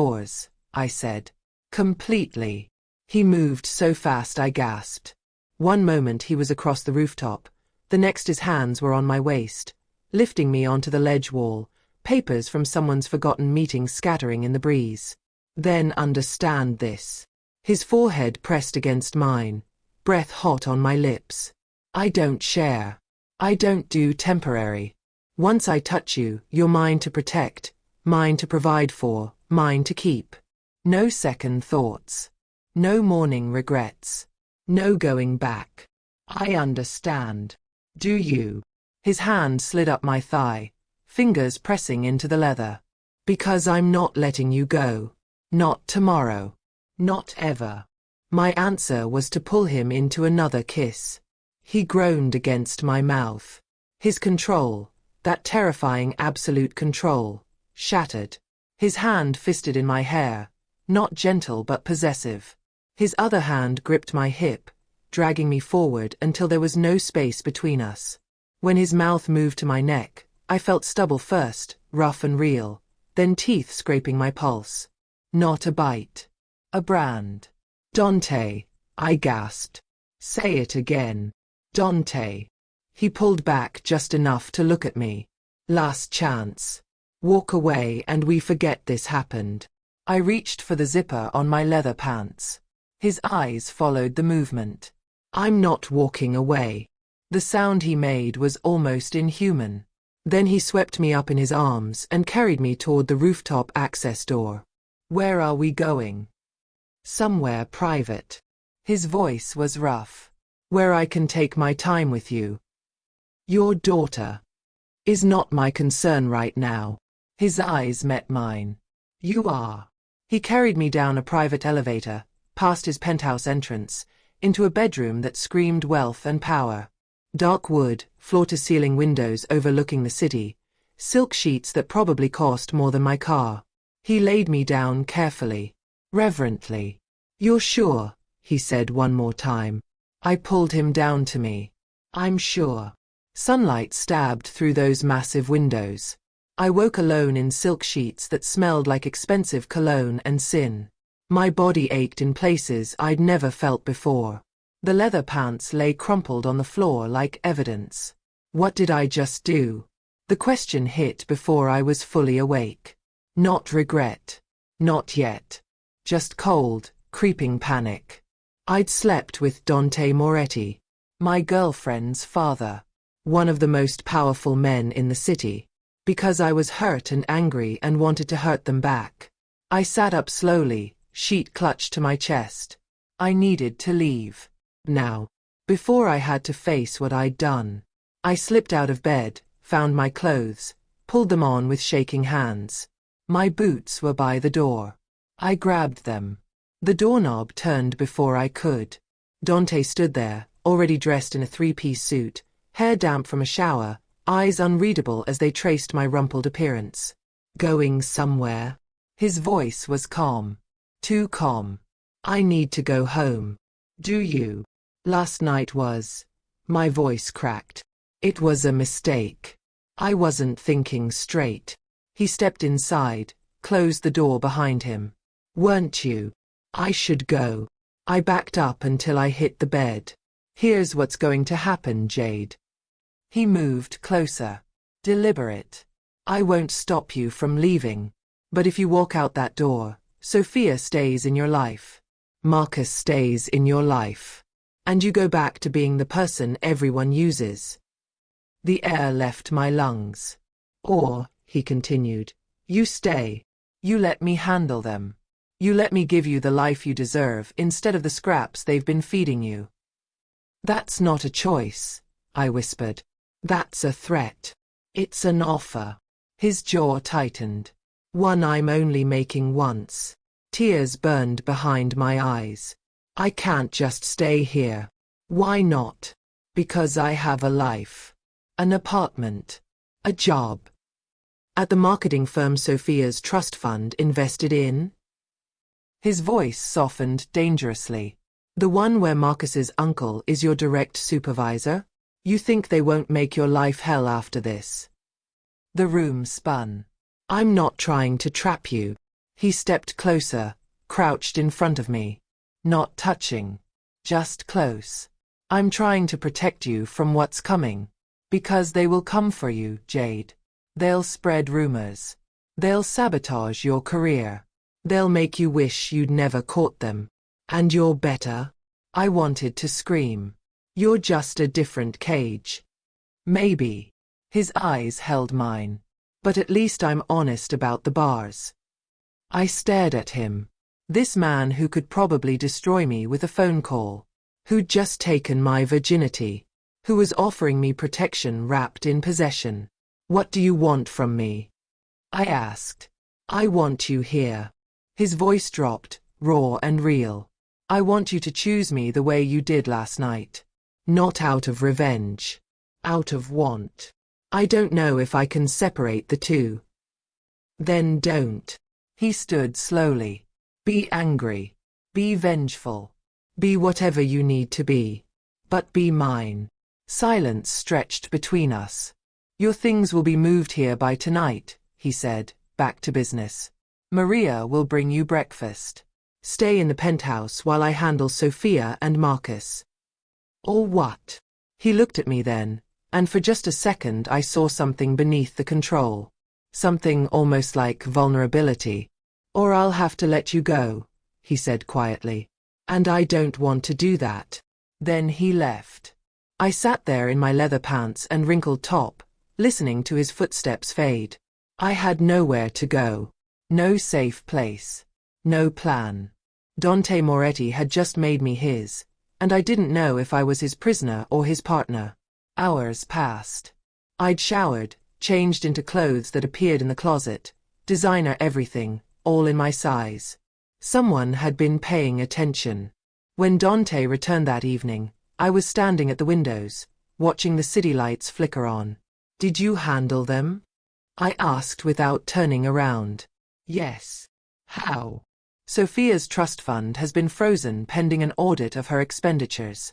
Yours, I said. Completely. He moved so fast I gasped. One moment he was across the rooftop, the next his hands were on my waist, lifting me onto the ledge wall, papers from someone's forgotten meeting scattering in the breeze. Then understand this. His forehead pressed against mine, breath hot on my lips. I don't share. I don't do temporary. Once I touch you, you're mine to protect, mine to provide for, mine to keep. No second thoughts. No morning regrets. No going back. I understand. Do you? His hand slid up my thigh, fingers pressing into the leather. Because I'm not letting you go. Not tomorrow. Not ever. My answer was to pull him into another kiss. He groaned against my mouth. His control, that terrifying absolute control, shattered. His hand fisted in my hair, not gentle but possessive. His other hand gripped my hip, dragging me forward until there was no space between us. When his mouth moved to my neck, I felt stubble first, rough and real, then teeth scraping my pulse. Not a bite. A brand. Dante, I gasped. Say it again. Dante. He pulled back just enough to look at me. Last chance. Walk away and we forget this happened. I reached for the zipper on my leather pants. His eyes followed the movement. I'm not walking away. The sound he made was almost inhuman. Then he swept me up in his arms and carried me toward the rooftop access door. Where are we going? Somewhere private. His voice was rough. Where I can take my time with you. Your daughter is not my concern right now. His eyes met mine. You are. He carried me down a private elevator, past his penthouse entrance, into a bedroom that screamed wealth and power. Dark wood, floor-to-ceiling windows overlooking the city, silk sheets that probably cost more than my car. He laid me down carefully, reverently. You're sure? He said one more time. I pulled him down to me. I'm sure. Sunlight stabbed through those massive windows. I woke alone in silk sheets that smelled like expensive cologne and sin. My body ached in places I'd never felt before. The leather pants lay crumpled on the floor like evidence. What did I just do? The question hit before I was fully awake. Not regret. Not yet. Just cold, creeping panic. I'd slept with Dante Moretti, my girlfriend's father, one of the most powerful men in the city. Because I was hurt and angry and wanted to hurt them back. I sat up slowly, sheet clutched to my chest. I needed to leave. Now. Before I had to face what I'd done. I slipped out of bed, found my clothes, pulled them on with shaking hands. My boots were by the door. I grabbed them. The doorknob turned before I could. Dante stood there, already dressed in a three-piece suit, hair damp from a shower, eyes unreadable as they traced my rumpled appearance. Going somewhere? His voice was calm. Too calm. I need to go home. Do you? Last night was. My voice cracked. It was a mistake. I wasn't thinking straight. He stepped inside, closed the door behind him. Weren't you? I should go. I backed up until I hit the bed. Here's what's going to happen, Jade. He moved closer. Deliberate. I won't stop you from leaving. But if you walk out that door, Sofia stays in your life. Marcus stays in your life. And you go back to being the person everyone uses. The air left my lungs. Or, he continued, you stay. You let me handle them. You let me give you the life you deserve instead of the scraps they've been feeding you. That's not a choice, I whispered. That's a threat. It's an offer. His jaw tightened. One I'm only making once. Tears burned behind my eyes. I can't just stay here. Why not? Because I have a life. An apartment. A job. At the marketing firm Sofia's trust fund invested in? His voice softened dangerously. The one where Marcus's uncle is your direct supervisor? You think they won't make your life hell after this? The room spun. I'm not trying to trap you. He stepped closer, crouched in front of me. Not touching. Just close. I'm trying to protect you from what's coming. Because they will come for you, Jade. They'll spread rumors. They'll sabotage your career. They'll make you wish you'd never caught them. And you're better. I wanted to scream. You're just a different cage. Maybe. His eyes held mine. But at least I'm honest about the bars. I stared at him. This man who could probably destroy me with a phone call. Who'd just taken my virginity. Who was offering me protection wrapped in possession. What do you want from me? I asked. I want you here. His voice dropped, raw and real. I want you to choose me the way you did last night. Not out of revenge. Out of want. I don't know if I can separate the two. Then don't. He stood slowly. Be angry. Be vengeful. Be whatever you need to be. But be mine. Silence stretched between us. Your things will be moved here by tonight, he said, back to business. Maria will bring you breakfast. Stay in the penthouse while I handle Sofia and Marcus. Or what? He looked at me then, and for just a second I saw something beneath the control. Something almost like vulnerability. Or I'll have to let you go, he said quietly. And I don't want to do that. Then he left. I sat there in my leather pants and wrinkled top, listening to his footsteps fade. I had nowhere to go. No safe place. No plan. Dante Moretti had just made me his, and I didn't know if I was his prisoner or his partner. Hours passed. I'd showered, changed into clothes that appeared in the closet, designer everything, all in my size. Someone had been paying attention. When Dante returned that evening, I was standing at the windows, watching the city lights flicker on. Did you handle them? I asked without turning around. Yes. How? Sofia's trust fund has been frozen pending an audit of her expenditures.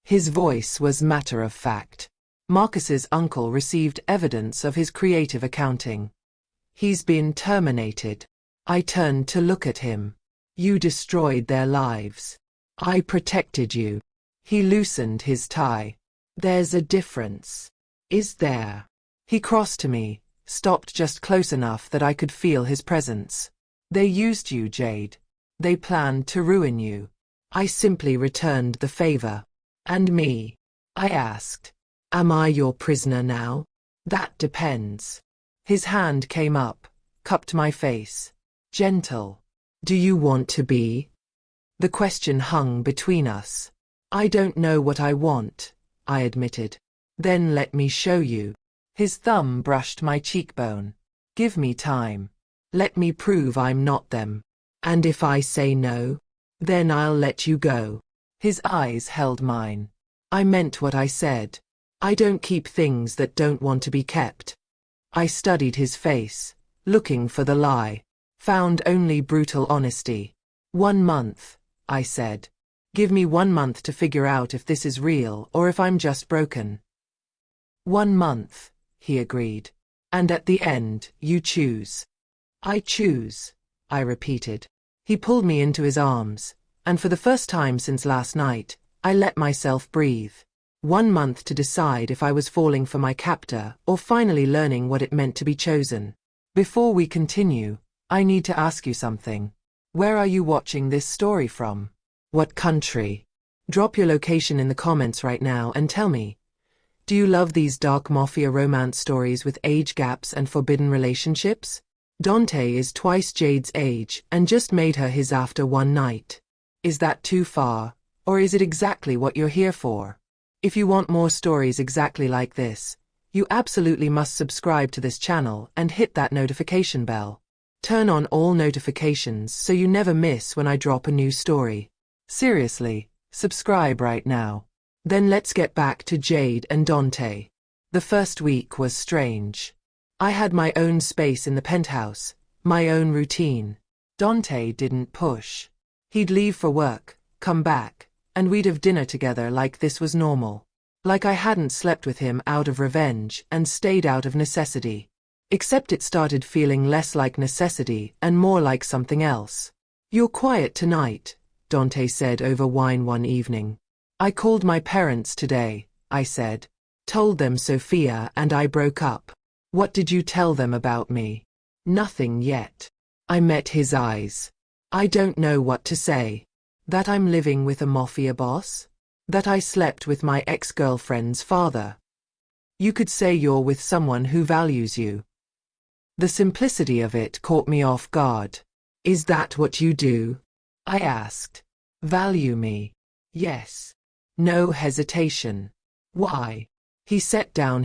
His voice was matter of fact. Marcus's uncle received evidence of his creative accounting. He's been terminated. I turned to look at him. You destroyed their lives. I protected you. He loosened his tie. There's a difference. Is there? He crossed to me, stopped just close enough that I could feel his presence. They used you, Jade. They planned to ruin you. I simply returned the favor. And me? I asked. Am I your prisoner now? That depends. His hand came up, cupped my face. Gentle. Do you want to be? The question hung between us. I don't know what I want, I admitted. Then let me show you. His thumb brushed my cheekbone. Give me time. Let me prove I'm not them. And if I say no, then I'll let you go. His eyes held mine. I meant what I said. I don't keep things that don't want to be kept. I studied his face, looking for the lie. Found only brutal honesty. 1 month, I said. Give me 1 month to figure out if this is real or if I'm just broken. 1 month, he agreed. And at the end, you choose. I choose, I repeated. He pulled me into his arms, and for the first time since last night, I let myself breathe. 1 month to decide if I was falling for my captor or finally learning what it meant to be chosen. Before we continue, I need to ask you something. Where are you watching this story from? What country? Drop your location in the comments right now and tell me. Do you love these dark mafia romance stories with age gaps and forbidden relationships? Dante is twice Jade's age and just made her his after one night. Is that too far, or is it exactly what you're here for? If you want more stories exactly like this, you absolutely must subscribe to this channel and hit that notification bell. Turn on all notifications so you never miss when I drop a new story. Seriously, subscribe right now. Then let's get back to Jade and Dante. The first week was strange. I had my own space in the penthouse, my own routine. Dante didn't push. He'd leave for work, come back, and we'd have dinner together like this was normal. Like I hadn't slept with him out of revenge and stayed out of necessity. Except it started feeling less like necessity and more like something else. "You're quiet tonight," Dante said over wine one evening. "I called my parents today," I said. "Told them Sofia and I broke up." "What did you tell them about me?" "Nothing yet." I met his eyes. "I don't know what to say. That I'm living with a mafia boss? That I slept with my ex-girlfriend's father? You could say you're with someone who values you." The simplicity of it caught me off guard. "Is that what you do?" I asked. "Value me?" "Yes." No hesitation. "Why?" He sat down,